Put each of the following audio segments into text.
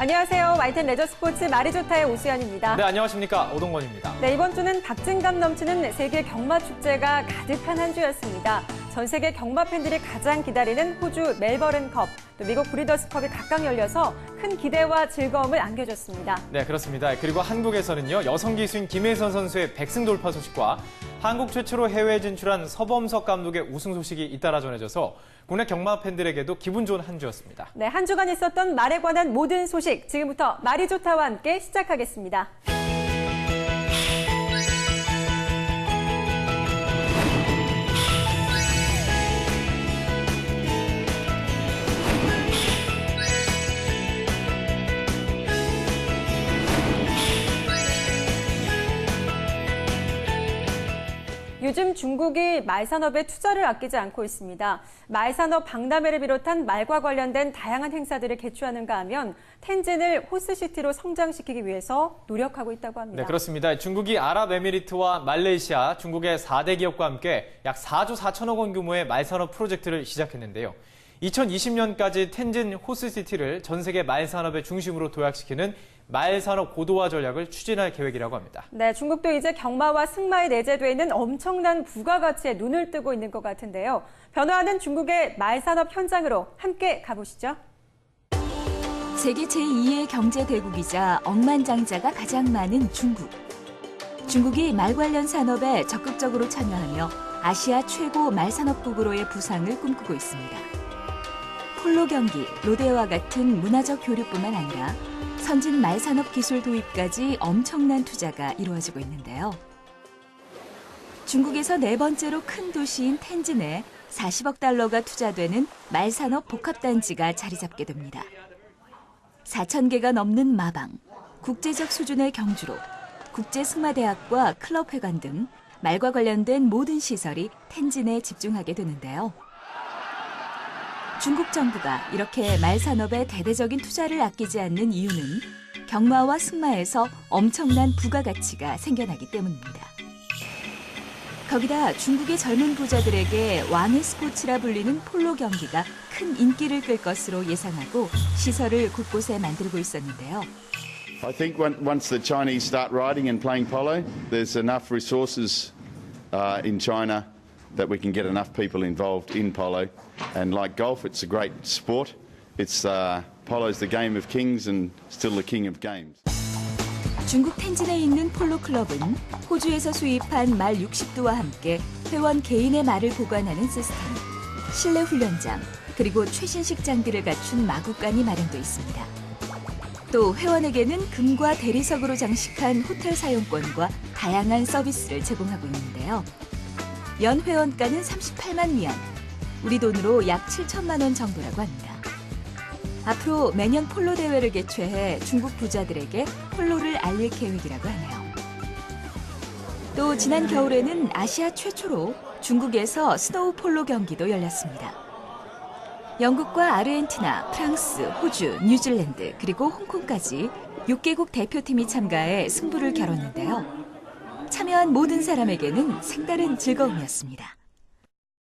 안녕하세요. 와이텐 레저 스포츠 말이 좋다의 오수연입니다. 네, 안녕하십니까. 오동건입니다. 네, 이번 주는 박진감 넘치는 세계 경마 축제가 가득한 한 주였습니다. 전 세계 경마 팬들이 가장 기다리는 호주 멜버른컵, 또 미국 브리더스컵이 각각 열려서 큰 기대와 즐거움을 안겨줬습니다. 네, 그렇습니다. 그리고 한국에서는요, 여성 기수인 김혜선 선수의 백승 돌파 소식과 한국 최초로 해외에 진출한 서범석 감독의 우승 소식이 잇따라 전해져서 국내 경마 팬들에게도 기분 좋은 한 주였습니다. 네, 한 주간 있었던 말에 관한 모든 소식, 지금부터 말이 좋다와 함께 시작하겠습니다. 요즘 중국이 말산업에 투자를 아끼지 않고 있습니다. 말산업 박람회를 비롯한 말과 관련된 다양한 행사들을 개최하는가 하면 텐진을 호스시티로 성장시키기 위해서 노력하고 있다고 합니다. 네, 그렇습니다. 중국이 아랍에미리트와 말레이시아, 중국의 4대 기업과 함께 약 4조 4천억 원 규모의 말산업 프로젝트를 시작했는데요. 2020년까지 텐진 호스시티를 전 세계 말산업의 중심으로 도약시키는 말산업 고도화 전략을 추진할 계획이라고 합니다. 네, 중국도 이제 경마와 승마에 내재되어 있는 엄청난 부가가치에 눈을 뜨고 있는 것 같은데요. 변화하는 중국의 말산업 현장으로 함께 가보시죠. 세계 제2의 경제 대국이자 억만장자가 가장 많은 중국. 중국이 말 관련 산업에 적극적으로 참여하며 아시아 최고 말산업국으로의 부상을 꿈꾸고 있습니다. 폴로 경기, 로데오와 같은 문화적 교류뿐만 아니라 선진 말산업 기술 도입까지 엄청난 투자가 이루어지고 있는데요. 중국에서 네 번째로 큰 도시인 텐진에 40억 달러가 투자되는 말산업 복합단지가 자리 잡게 됩니다. 4,000개가 넘는 마방, 국제적 수준의 경주로, 국제승마대학과 클럽회관 등 말과 관련된 모든 시설이 텐진에 집중하게 되는데요. 중국 정부가 이렇게 말산업에 대대적인 투자를 아끼지 않는 이유는 경마와 승마에서 엄청난 부가가치가 생겨나기 때문입니다. 거기다 중국의 젊은 부자들에게 왕의 스포츠라 불리는 폴로 경기가 큰 인기를 끌 것으로 예상하고 시설을 곳곳에 만들고 있었는데요. I think once the Chinese start riding and playing polo, there's enough resources in China that we can get enough people involved in polo. And like golf, it's a great sport. It's polo's the game of kings and still the king of games. 중국 텐진에 있는 폴로 클럽은 호주에서 수입한 말 60두와 함께 회원 개인의 말을 보관하는 시스템, 실내 훈련장, 그리고 최신식 장비를 갖춘 마구간이 마련돼 있습니다. 또 회원에게는 금과 대리석으로 장식한 호텔 사용권과 다양한 서비스를 제공하고 있는데요. 연 회원가는 38만 위안, 우리 돈으로 약 7천만 원 정도라고 합니다. 앞으로 매년 폴로 대회를 개최해 중국 부자들에게 폴로를 알릴 계획이라고 하네요. 또 지난 겨울에는 아시아 최초로 중국에서 스노우 폴로 경기도 열렸습니다. 영국과 아르헨티나, 프랑스, 호주, 뉴질랜드, 그리고 홍콩까지 6개국 대표팀이 참가해 승부를 겨뤘는데요. 참여한 모든 사람에게는 색다른 즐거움이었습니다.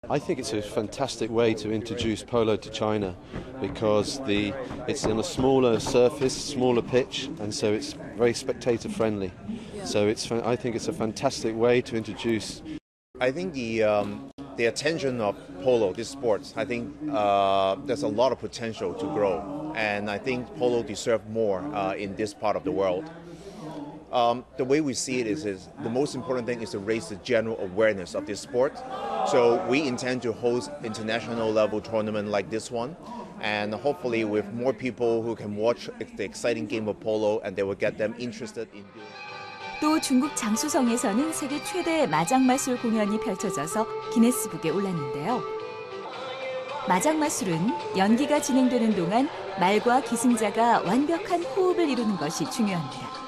I think it's a fantastic way to introduce polo to China because it's on a smaller surface, smaller pitch, and so it's very spectator friendly. So I think it's a fantastic way to introduce. I think the attention of polo, this sport, I think there's a lot of potential to grow, and I think polo deserves more in this part of the world. The way we see it is the most important thing is to raise the general awareness of this sport. So we intend to host international level tournament like this one, and hopefully with more people who can watch the exciting game of polo and they will get them interested in doing it. 또 중국 장수성에서는 세계 최대 마장마술 공연이 펼쳐져서 기네스북에 올랐는데요. 마장마술은 연기가 진행되는 동안 말과 기승자가 완벽한 호흡을 이루는 것이 중요합니다.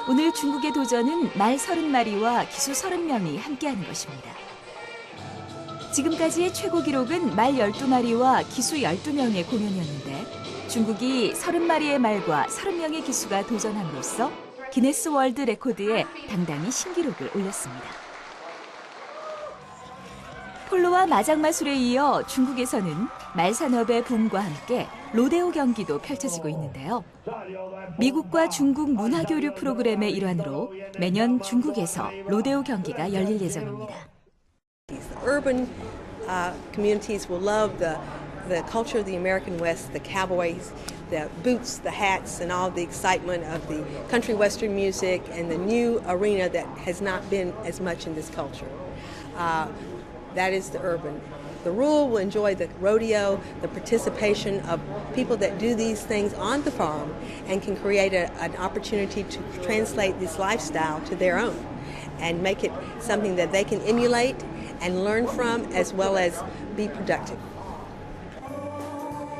오늘 중국의 도전은 말 30마리와 기수 30명이 함께하는 것입니다. 지금까지의 최고 기록은 말 12마리와 기수 12명의 공연이었는데 중국이 30마리의 말과 30명의 기수가 도전함으로써 기네스 월드 레코드에 당당히 신기록을 올렸습니다. 폴로와 마장마술에 이어 중국에서는 말 산업의 붐과 함께 로데오 경기도 펼쳐지고 있는데요. 미국과 중국 문화교류 프로그램의 일환으로 매년 중국에서 로데오 경기가 열릴 예정입니다. Urban communities will love the culture of the American West, the cowboys, the boots, the hats, and all the excitement of the country western music and the new arena that has not been as much in this culture. That is the urban. The rural will enjoy the rodeo, the participation of people that do these things on the farm and can create an opportunity to translate this lifestyle to their own and make it something that they can emulate and learn from as well as be productive.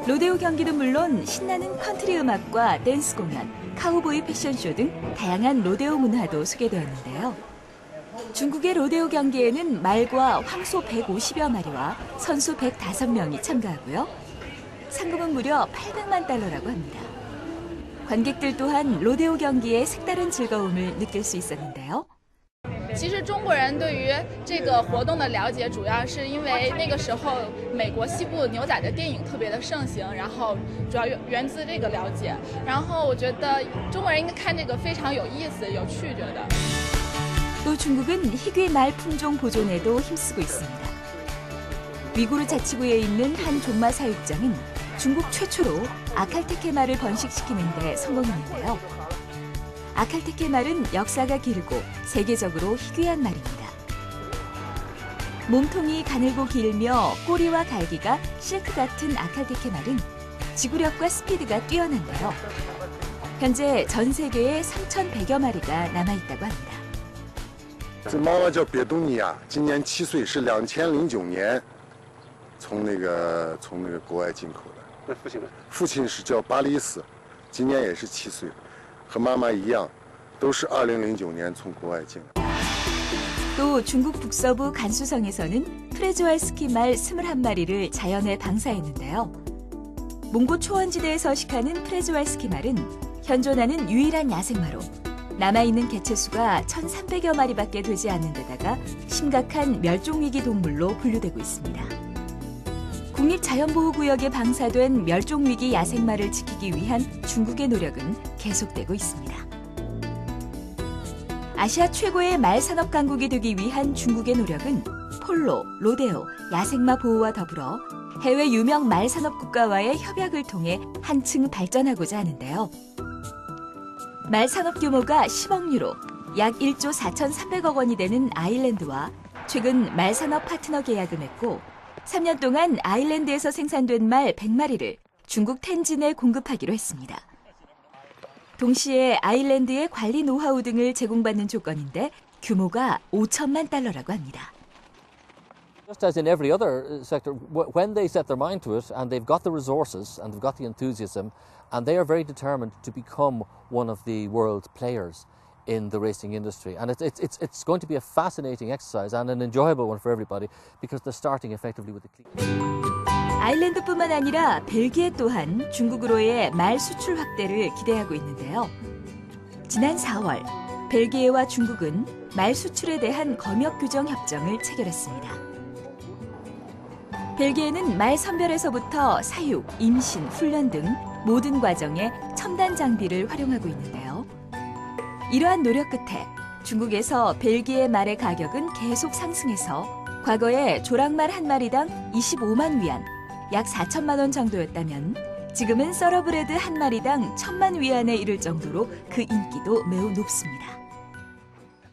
로데오 경기는 물론 신나는 컨트리 음악과 댄스 공연, 카우보이 패션쇼 등 다양한 로데오 문화도 소개되었는데요. 중국의 로데오 경기에는 말과 황소 150여 마리와 선수 105명이 참가하고요. 상금은 무려 800만 달러라고 합니다. 관객들 또한 로데오 경기의 색다른 즐거움을 느낄 수 있었는데요. 其实中国人对于这个活动的了解，主要是因为那个时候美国西部牛仔的电影特别的盛行，然后主要源自这个了解。然后我觉得中国人应该看这个非常有意思、有趣，觉得。 또 중국은 희귀 말 품종 보존에도 힘쓰고 있습니다. 위구르 자치구에 있는 한 종마 사육장은 중국 최초로 아칼테케 말을 번식시키는 데 성공했는데요. 아칼테케 말은 역사가 길고 세계적으로 희귀한 말입니다. 몸통이 가늘고 길며 꼬리와 갈기가 실크 같은 아칼테케 말은 지구력과 스피드가 뛰어난데요. 현재 전 세계에 3,100여 마리가 남아있다고 합니다. 这妈妈叫别东尼亚，今年7岁，是2009年从那个国外进口的。那父亲呢？父亲是叫巴里斯，今年也是7岁，和妈妈一样，都是2009年从国外进的。 또 중국 북서부 간수성에서는 프레즈왈스키 말 21마리를 자연에 방사했는데요. 몽고 초원지대에 서식하는 프레즈왈스키 말은 현존하는 유일한 야생마로 남아있는 개체수가 1,300여 마리밖에 되지 않는 데다가 심각한 멸종위기 동물로 분류되고 있습니다. 국립자연보호구역에 방사된 멸종위기 야생마를 지키기 위한 중국의 노력은 계속되고 있습니다. 아시아 최고의 말 산업 강국이 되기 위한 중국의 노력은 폴로, 로데오, 야생마 보호와 더불어 해외 유명 말 산업 국가와의 협약을 통해 한층 발전하고자 하는데요. 말 산업 규모가 10억 유로, 약 1조 4,300억 원이 되는 아일랜드와 최근 말 산업 파트너 계약을 맺고 3년 동안 아일랜드에서 생산된 말 100마리를 중국 텐진에 공급하기로 했습니다. 동시에 아일랜드의 관리 노하우 등을 제공받는 조건인데 규모가 5천만 달러라고 합니다. Just as in every other sector, when they set their mind to it and they've got the resources and they've got the enthusiasm and they are very determined to become one of the world players in the racing industry. And it's going to be a fascinating exercise and an enjoyable one for everybody because they're starting effectively with the clean. 아일랜드뿐만 아니라 벨기에 또한 중국으로의 말 수출 확대를 기대하고 있는데요. 지난 4월 벨기에와 중국은 말 수출에 대한 검역 규정 협정을 체결했습니다. 벨기에는 말 선별에서부터 사육, 임신, 훈련 등 모든 과정에 첨단 장비를 활용하고 있는데요. 이러한 노력 끝에 중국에서 벨기에 말의 가격은 계속 상승해서 과거에 조랑말 한 마리당 25만 위안, 약 4천만 원 정도였다면 지금은 서러브레드 한 마리당 1,000만 위안에 이를 정도로 그 인기도 매우 높습니다.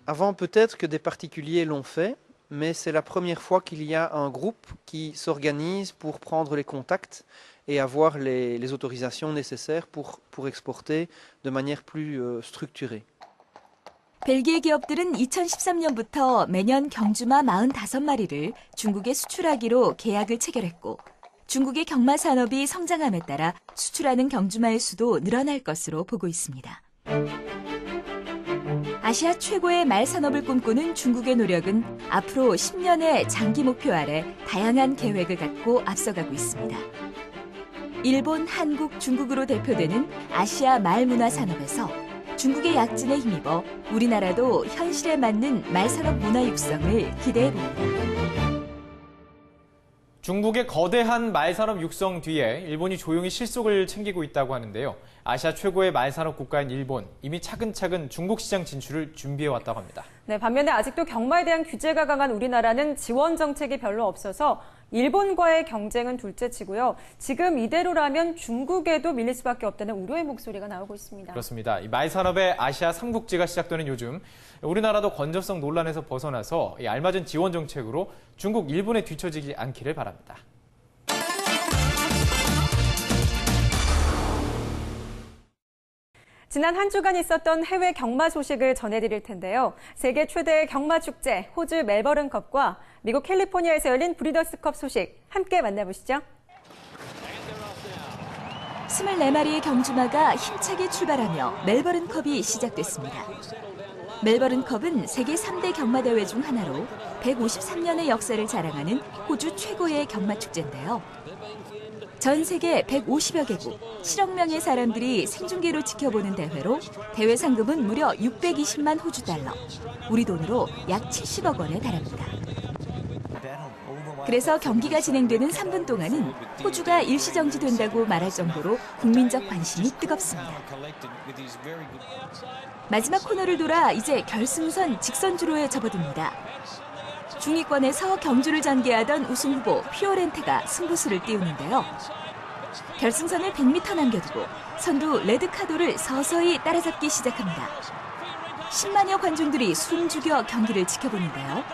Avant, peut-être que des particuliers l'ont fait, mais c'est la première fois qu'il y a un groupe qui s'organise pour prendre les contacts et avoir les autorisations nécessaires pour exporter de manière plus structurée. 벨기에 기업들은 2013년부터 매년 경주마 45마리를 중국에 수출하기로 계약을 체결했고 중국의 경마 산업이 성장함에 따라 수출하는 경주마의 수도 늘어날 것으로 보고 있습니다. 아시아 최고의 말 산업을 꿈꾸는 중국의 노력은 앞으로 10년의 장기 목표 아래 다양한 계획을 갖고 앞서가고 있습니다. 일본, 한국, 중국으로 대표되는 아시아 말 문화 산업에서 중국의 약진에 힘입어 우리나라도 현실에 맞는 말 산업 문화 육성을 기대해 봅니다. 중국의 거대한 말산업 육성 뒤에 일본이 조용히 실속을 챙기고 있다고 하는데요. 아시아 최고의 말산업 국가인 일본, 이미 차근차근 중국 시장 진출을 준비해왔다고 합니다. 네, 반면에 아직도 경마에 대한 규제가 강한 우리나라는 지원 정책이 별로 없어서 일본과의 경쟁은 둘째치고요. 지금 이대로라면 중국에도 밀릴 수밖에 없다는 우려의 목소리가 나오고 있습니다. 그렇습니다. 이 말산업의 아시아 삼국지가 시작되는 요즘 우리나라도 건전성 논란에서 벗어나서 이 알맞은 지원 정책으로 중국, 일본에 뒤처지지 않기를 바랍니다. 지난 한 주간 있었던 해외 경마 소식을 전해드릴 텐데요. 세계 최대의 경마 축제, 호주 멜버른컵과 미국 캘리포니아에서 열린 브리더스컵 소식 함께 만나보시죠. 24마리의 경주마가 힘차게 출발하며 멜버른컵이 시작됐습니다. 멜버른컵은 세계 3대 경마대회 중 하나로 153년의 역사를 자랑하는 호주 최고의 경마 축제인데요. 전 세계 150여 개국, 7억 명의 사람들이 생중계로 지켜보는 대회로 대회 상금은 무려 620만 호주 달러, 우리 돈으로 약 70억 원에 달합니다. 그래서 경기가 진행되는 3분 동안은 호주가 일시정지된다고 말할 정도로 국민적 관심이 뜨겁습니다. 마지막 코너를 돌아 이제 결승선 직선주로에 접어듭니다. 중위권에서 경주를 전개하던 우승 후보 피오렌테가 승부수를 띄우는데요. 결승선을 100m 남겨두고 선두 레드카도를 서서히 따라잡기 시작합니다. 10만여 관중들이 숨죽여 경기를 지켜보는데요.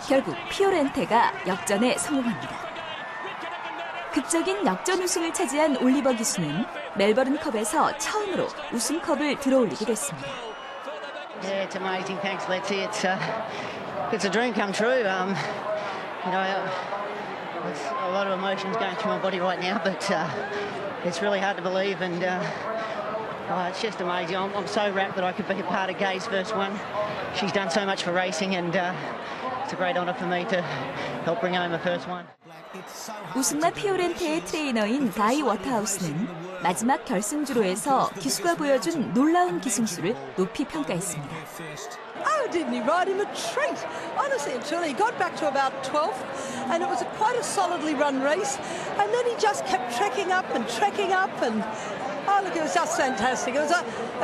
결국 피오렌테가 역전에 성공합니다. 극적인 역전 우승을 차지한 올리버 기수는 멜버른컵에서 처음으로 우승컵을 들어올리게 됐습니다. Yeah, it's amazing. Thanks, Letty. It's a dream come true. There's a lot of emotions going through my body right now, but it's really hard to believe, and it's just amazing. I'm so rapt that I could be a part of Gay's first one. She's done so much for racing, and it's a great honour for me to help bring home her first one. 우승마 피오렌테의 트레이너인 가이 워터하우스는 마지막 결승주로에서 기수가 보여준 놀라운 기승수를 높이 평가했습니다. Oh, didn't he ride him a treat? Honestly and truly, he got back to about 12th, and it was quite a solidly run race. And then he just kept trekking up, and oh look, it was just fantastic. It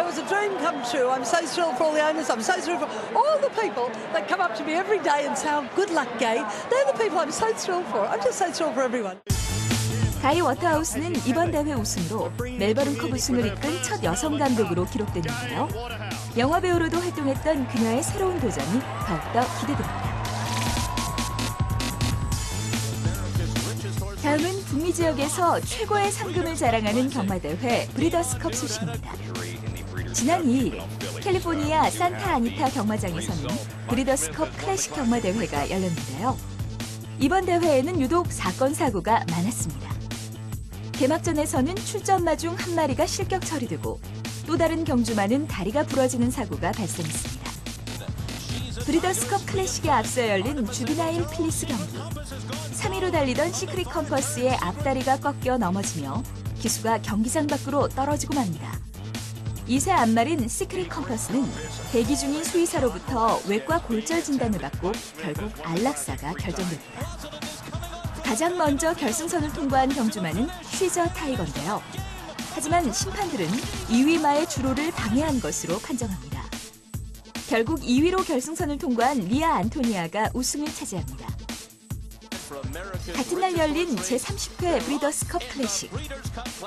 was a dream come true. I'm so thrilled for all the owners. I'm so thrilled for all the people that come up to me every day and say, oh, "Good luck, Gay." They're the people I'm so thrilled for. I'm just so thrilled for everyone. 가이 워터하우스는 이번 대회 우승으로 멜버른컵 우승을 이끈 첫 여성 감독으로 기록되는데요. 영화배우로도 활동했던 그녀의 새로운 도전이 더욱더 기대됩니다. 다음은 북미 지역에서 최고의 상금을 자랑하는 경마대회 브리더스컵 소식입니다. 지난 2일 캘리포니아 산타 아니타 경마장에서는 브리더스컵 클래식 경마대회가 열렸는데요. 이번 대회에는 유독 사건 사고가 많았습니다. 개막전에서는 출전마 중 한 마리가 실격 처리되고 또 다른 경주마는 다리가 부러지는 사고가 발생했습니다. 브리더스컵 클래식에 앞서 열린 주비나일 필리스 경기. 3위로 달리던 시크릿 컴퍼스의 앞다리가 꺾여 넘어지며 기수가 경기장 밖으로 떨어지고 맙니다. 2세 앞말인 시크릿 컴퍼스는 대기 중인 수의사로부터 외과 골절 진단을 받고 결국 안락사가 결정됩니다. 가장 먼저 결승선을 통과한 경주마는 쉬저 타이거인데요. 하지만 심판들은 2위마의 주로를 방해한 것으로 판정합니다. 결국 2위로 결승선을 통과한 리아 안토니아가 우승을 차지합니다. 같은 날 열린 제30회 브리더스컵 클래식.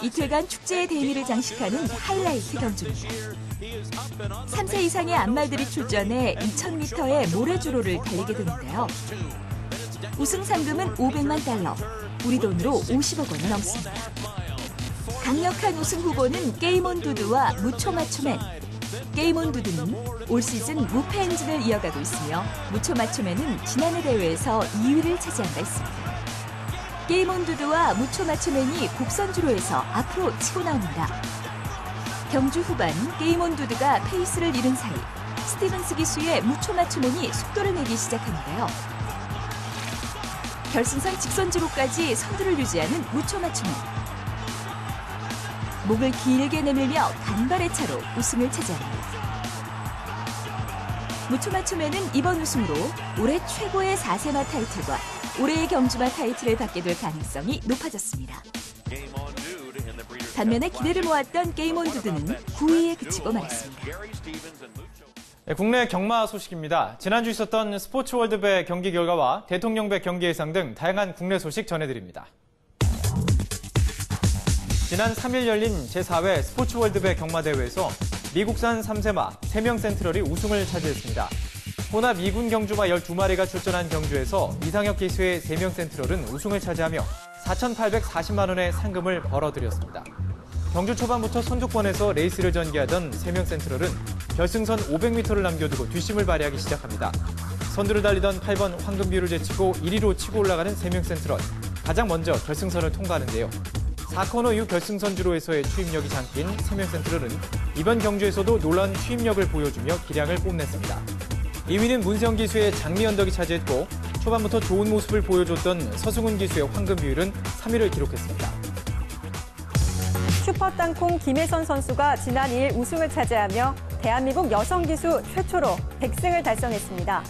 이틀간 축제의 대미를 장식하는 하이라이트 경주입니다. 3세 이상의 앞말들이 출전해 2000m의 모래주로를 달리게 되는데요. 우승 상금은 500만 달러, 우리 돈으로 50억 원이 넘습니다. 강력한 우승 후보는 게임온 두두와 무초마초맨. 게임온 두두는 올 시즌 무패 행진을 이어가고 있으며 무초마초맨은 지난해 대회에서 2위를 차지한 바 있습니다. 게임온 두두와 무초마초맨이 곡선주로에서 앞으로 치고 나옵니다. 경주 후반 게임온 두두가 페이스를 잃은 사이 스티븐스 기수의 무초마초맨이 속도를 내기 시작하는데요. 결승선 직선주로까지 선두를 유지하는 무초마초맨. 목을 길게 내밀며 간발의 차로 우승을 차지합니다. 무초마초맨은 이번 우승으로 올해 최고의 4세마 타이틀과 올해의 경주마 타이틀을 받게 될 가능성이 높아졌습니다. 반면에 기대를 모았던 게임 온 두드는 9위에 그치고 말았습니다. 네, 국내 경마 소식입니다. 지난주 있었던 스포츠 월드배 경기 결과와 대통령배 경기 예상 등 다양한 국내 소식 전해드립니다. 지난 3일 열린 제4회 스포츠 월드배 경마대회에서 미국산 3세마 3명 센트럴이 우승을 차지했습니다. 혼합 2군 경주마 12마리가 출전한 경주에서 이상혁 기수의 3명 센트럴은 우승을 차지하며 4,840만 원의 상금을 벌어들였습니다. 경주 초반부터 선두권에서 레이스를 전개하던 3명 센트럴은 결승선 500m를 남겨두고 뒷심을 발휘하기 시작합니다. 선두를 달리던 8번 황금비를 제치고 1위로 치고 올라가는 3명 센트럴. 가장 먼저 결승선을 통과하는데요. 4코너 이후 결승선주로에서의 추임력이 잠긴 3명 센트럴은 이번 경주에서도 놀라운 추임력을 보여주며 기량을 뽐냈습니다. 2위는 문세영 기수의 장미 언덕이 차지했고 초반부터 좋은 모습을 보여줬던 서승훈 기수의 황금비율은 3위를 기록했습니다. 슈퍼 땅콩 김혜선 선수가 지난 2일 우승을 차지하며 대한민국 여성 기수 최초로 100승을 달성했습니다.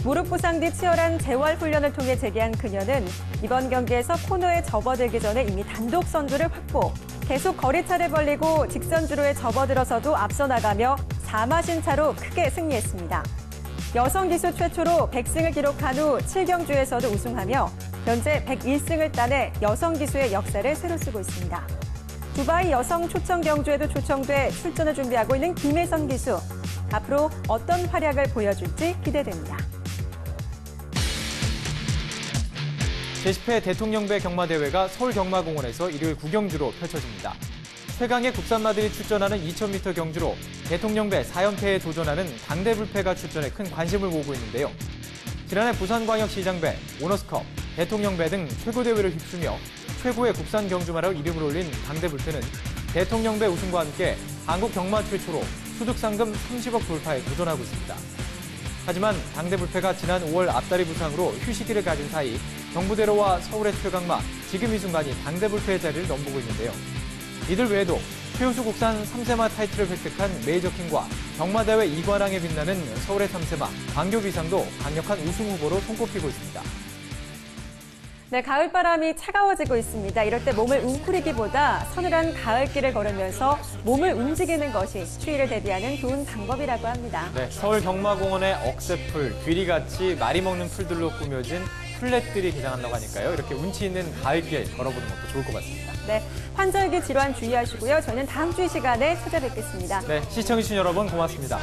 무릎 부상 뒤 치열한 재활 훈련을 통해 재개한 그녀는 이번 경기에서 코너에 접어들기 전에 이미 단독 선두를 확보. 계속 거리차를 벌리고 직선주로에 접어들어서도 앞서 나가며 4마신 차로 크게 승리했습니다. 여성 기수 최초로 100승을 기록한 후 7경주에서도 우승하며 현재 101승을 따내 여성 기수의 역사를 새로 쓰고 있습니다. 두바이 여성 초청 경주에도 초청돼 출전을 준비하고 있는 김혜선 기수. 앞으로 어떤 활약을 보여줄지 기대됩니다. 제10회 대통령배 경마대회가 서울경마공원에서 일요일 9경주로 펼쳐집니다. 최강의 국산마들이 출전하는 2000m 경주로 대통령배 4연패에 도전하는 당대불패가 출전해 큰 관심을 모으고 있는데요. 지난해 부산광역시장배, 오너스컵, 대통령배 등 최고대회를 휩쓰며 최고의 국산 경주마라고 이름을 올린 당대불패는 대통령배 우승과 함께 한국 경마 최초로 소득상금 30억 돌파에 도전하고 있습니다. 하지만 당대불패가 지난 5월 앞다리 부상으로 휴식기를 가진 사이 경부대로와 서울의 최강마, 지금 이 순간이 당대불패의 자리를 넘보고 있는데요. 이들 외에도 최우수 국산 3세마 타이틀을 획득한 메이저킹과 경마대회 2관왕에 빛나는 서울의 3세마, 광교비상도 강력한 우승 후보로 손꼽히고 있습니다. 네, 가을바람이 차가워지고 있습니다. 이럴 때 몸을 웅크리기보다 서늘한 가을길을 걸으면서 몸을 움직이는 것이 추위를 대비하는 좋은 방법이라고 합니다. 네, 서울 경마공원의 억새풀, 귀리같이 말이 먹는 풀들로 꾸며진 풀렛들이 개장한다고 하니까요. 이렇게 운치 있는 가을길 걸어보는 것도 좋을 것 같습니다. 네, 환절기 질환 주의하시고요. 저는 다음 주 이 시간에 찾아뵙겠습니다. 네, 시청해주신 여러분 고맙습니다.